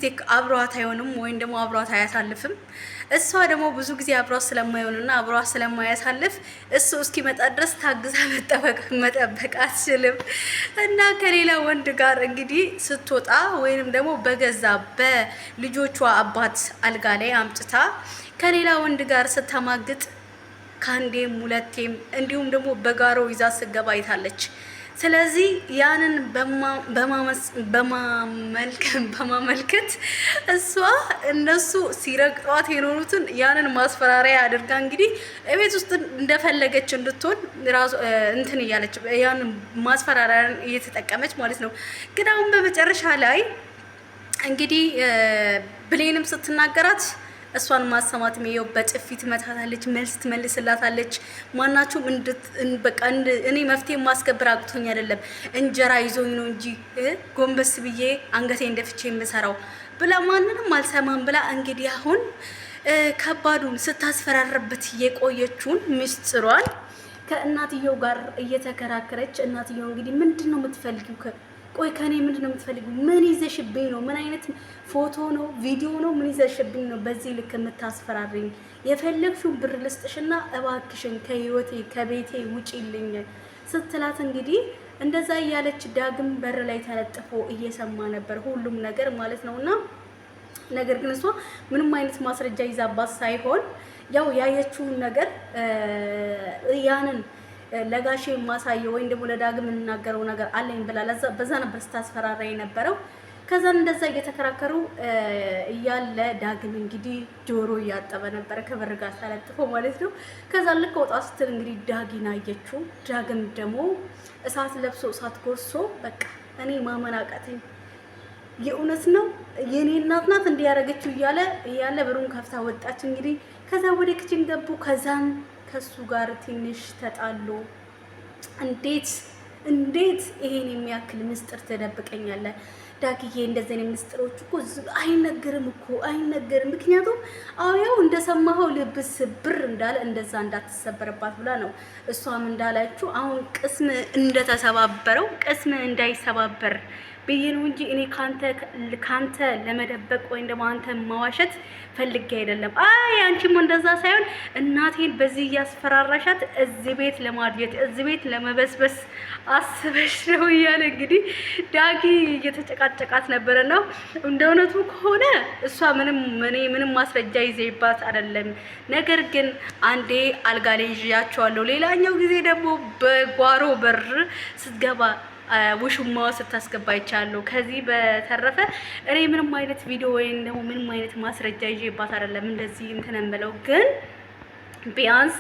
ጊዜ አብሯት አይሆንም ወይም ደግሞ አብሯት አያሳልፍም። እሷ ደግሞ ብዙ ጊዜ አብሯት ስለማይሆንና አብሯት ስለማያሳልፍ እሱ እስኪመጣ ድረስ ታግዛ መጠበቅ አትችልም እና ከሌላ ወንድ ጋር እንግዲህ ስትወጣ ወይንም ደግሞ በገዛ በልጆቿ አባት አልጋ ላይ አምጥታ ከሌላ ወንድ ጋር ስታማግጥ ከአንዴም ሁለቴም እንዲሁም ደግሞ በጋሮ ይዛ ስገባ አይታለች። ስለዚህ ያንን በማመልከት እሷ እነሱ ሲረግጧት የኖሩትን ያንን ማስፈራሪያ አድርጋ እንግዲህ እቤት ውስጥ እንደፈለገች እንድትሆን ራሱ እንትን እያለች ያንን ማስፈራሪያ እየተጠቀመች ማለት ነው። ግን አሁን በመጨረሻ ላይ እንግዲህ ብሌንም ስትናገራት እሷን ማሰማት ነው። በጥፊ ትመታታለች፣ መልስ ትመልስላታለች። ማናችሁም በቃ እኔ መፍትሄ ማስከበር አቅቶኝ አይደለም እንጀራ ይዞኝ ነው እንጂ ጎንበስ ብዬ አንገቴ እንደፍቼ የምሰራው ብላ ማንንም አልሰማም ብላ እንግዲህ አሁን ከባዱን ስታስፈራረበት የቆየችውን ምስጢሯን ከእናትየው ጋር እየተከራከረች እናትየው እንግዲህ ምንድነው የምትፈልጊው? ቆይ ከኔ ምንድነው የምትፈልጊው? ምን ይዘሽብኝ ነው? ምን አይነት ፎቶ ነው? ቪዲዮ ነው? ምን ይዘሽብኝ ነው በዚህ ልክ የምታስፈራሪኝ? የፈለግሽውን ብር ልስጥሽና እባክሽን ከህይወቴ ከቤቴ ውጪልኝ ስትላት እንግዲህ እንደዛ እያለች ዳግም በር ላይ ተለጥፎ እየሰማ ነበር ሁሉም ነገር ማለት ነውና ነገር ግን እሷ ምንም አይነት ማስረጃ ይዛባት ሳይሆን ያው ያየችውን ነገር ያንን ለጋሼ ማሳየው ወይም ደግሞ ለዳግም የምናገረው ነገር አለኝ ብላ በዛ ነበር ስታስፈራራ የነበረው። ከዛ እንደዛ እየተከራከሩ እያለ ዳግም እንግዲህ ጆሮ እያጠበ ነበር ከበር ጋር ተለጥፎ ማለት ነው። ከዛ ልክ ወጣ ስትል እንግዲህ ዳጊን አየችው። ዳግም ደግሞ እሳት ለብሶ እሳት ጎርሶ በቃ እኔ ማመን አቃተኝ፣ የእውነት ነው የኔ እናት ናት እንዲያረገችው እያለ በሩን ከፍታ ወጣች። እንግዲህ ከዛ ወደ ክችን ገቡ። ከዛን ከሱ ጋር ትንሽ ተጣሉ። እንዴት ይሄን የሚያክል ምስጢር ተደብቀኛለህ ዳግዬ? እንደዚህ አይነት ምስጢሮች እኮ አይነገርም እኮ አይነገርም። ምክንያቱም አውያው እንደሰማኸው ልብስ ብር እንዳለ እንደዛ እንዳትሰበርባት ብላ ነው እሷም እንዳላችሁ አሁን ቅስም እንደተሰባበረው ቅስም እንዳይሰባበር ብዬ ነው እንጂ እኔ ካንተ ለመደበቅ ወይም ደግሞ አንተ ማዋሸት ፈልጌ አይደለም። አይ አንቺም እንደዛ ሳይሆን እናቴን በዚህ እያስፈራራሻት እዚህ ቤት ለማድየት እዚህ ቤት ለመበስበስ አስበሽ ነው እያለ እንግዲህ ዳጊ እየተጨቃጨቃት ነበረ ነው። እንደ እውነቱ ከሆነ እሷ ምንም ማስረጃ ይዘይባት አይደለም። ነገር ግን አንዴ አልጋ ላይ ይዣቸዋለሁ፣ ሌላኛው ጊዜ ደግሞ በጓሮ በር ስትገባ ውሽማዋ ስታስገባ ይቻላል። ከዚህ በተረፈ እኔ ምንም አይነት ቪዲዮ ወይም ደግሞ ምንም አይነት ማስረጃ ይዤባት አይደለም እንደዚህ እንትን እምለው። ግን ቢያንስ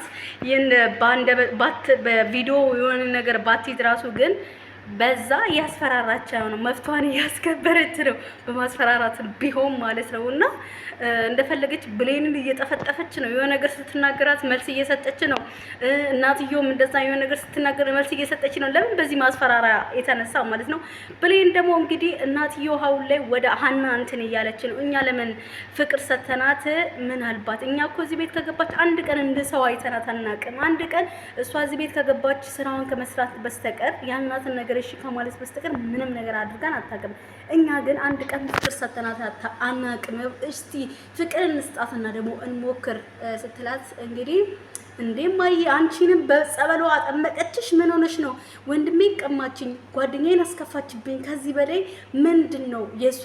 በቪዲዮ የሆነ ነገር ባትይዝ ራሱ ግን በዛ እያስፈራራቸው ነው፣ መፍቷን እያስከበረች ነው በማስፈራራት ቢሆን ማለት ነው። እና እንደፈለገች ብሌንን እየጠፈጠፈች ነው። የሆነ ነገር ስትናገራት መልስ እየሰጠች ነው። እናትየውም እንደዛ የሆነ ነገር ስትናገር መልስ እየሰጠች ነው። ለምን? በዚህ ማስፈራሪያ የተነሳ ማለት ነው። ብሌን ደግሞ እንግዲህ እናትየው ሀውን ላይ ወደ ሀና እንትን እያለች ነው። እኛ ለምን ፍቅር ሰተናት? ምናልባት እኛ እኮ እዚህ ቤት ከገባች አንድ ቀን እንደ ሰው አይተናት አናውቅም። አንድ ቀን እሷ እዚህ ቤት ከገባች ስራዋን ከመስራት በስተቀር ያልናትን ነገር እሺ ከማለት በስተቀር ምንም ነገር አድርጋን አታውቅም። እኛ ግን አንድ ቀን ፍቅር ሰተናት አናውቅም። እስቲ ፍቅር እንስጣትና ደግሞ እንሞክር ስትላት እንግዲህ እንደማይ አንቺንም በጸበሏ አጠመቀችሽ። ምን ሆነሽ ነው? ወንድሜ ቀማችኝ፣ ጓደኛዬን አስከፋችብኝ። ከዚህ በላይ ምንድነው የሷ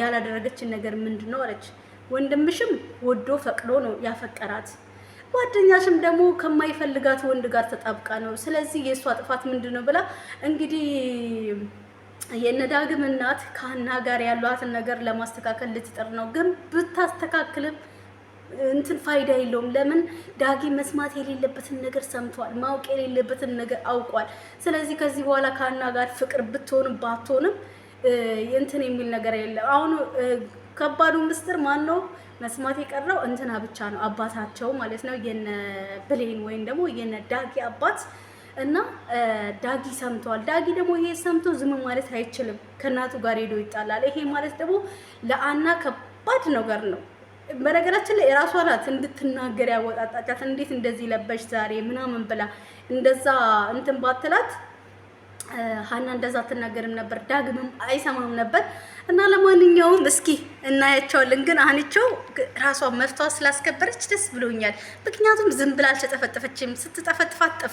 ያላደረገችን ነገር ምንድነው አለች። ወንድምሽም ወዶ ፈቅዶ ነው ያፈቀራት፣ ጓደኛሽም ደግሞ ከማይፈልጋት ወንድ ጋር ተጣብቃ ነው። ስለዚህ የሷ ጥፋት ምንድነው ብላ እንግዲህ የነዳግም እናት ከሀና ጋር ያሏትን ነገር ለማስተካከል ልትጥር ነው። ግን ብታስተካክልም እንትን ፋይዳ የለውም። ለምን? ዳጊ መስማት የሌለበትን ነገር ሰምቷል፣ ማወቅ የሌለበትን ነገር አውቋል። ስለዚህ ከዚህ በኋላ ከሀና ጋር ፍቅር ብትሆንም ባትሆንም እንትን የሚል ነገር የለም። አሁን ከባዱ ምስጢር ማን ነው መስማት የቀረው? እንትና ብቻ ነው፣ አባታቸው ማለት ነው፣ የነ ብሌን ወይም ደግሞ የነ ዳጊ አባት እና ዳጊ ሰምቷል። ዳጊ ደግሞ ይሄ ሰምቶ ዝም ማለት አይችልም። ከእናቱ ጋር ሄዶ ይጣላል። ይሄ ማለት ደግሞ ለአና ከባድ ነገር ነው። በነገራችን ላይ የራሷ ናት እንድትናገር ያወጣጣቻት። እንዴት እንደዚህ ለበሽ ዛሬ ምናምን ብላ እንደዛ እንትን ባትላት ሀና እንደዛ አትናገርም ነበር፣ ዳግምም አይሰማም ነበር። እና ለማንኛውም እስኪ እናያቸዋለን። ግን አንቺው ራሷን መፍቷ ስላስከበረች ደስ ብሎኛል። ምክንያቱም ዝም ብላ አልተጠፈጠፈችም። ስትጠፈጥፋት ጠፍታ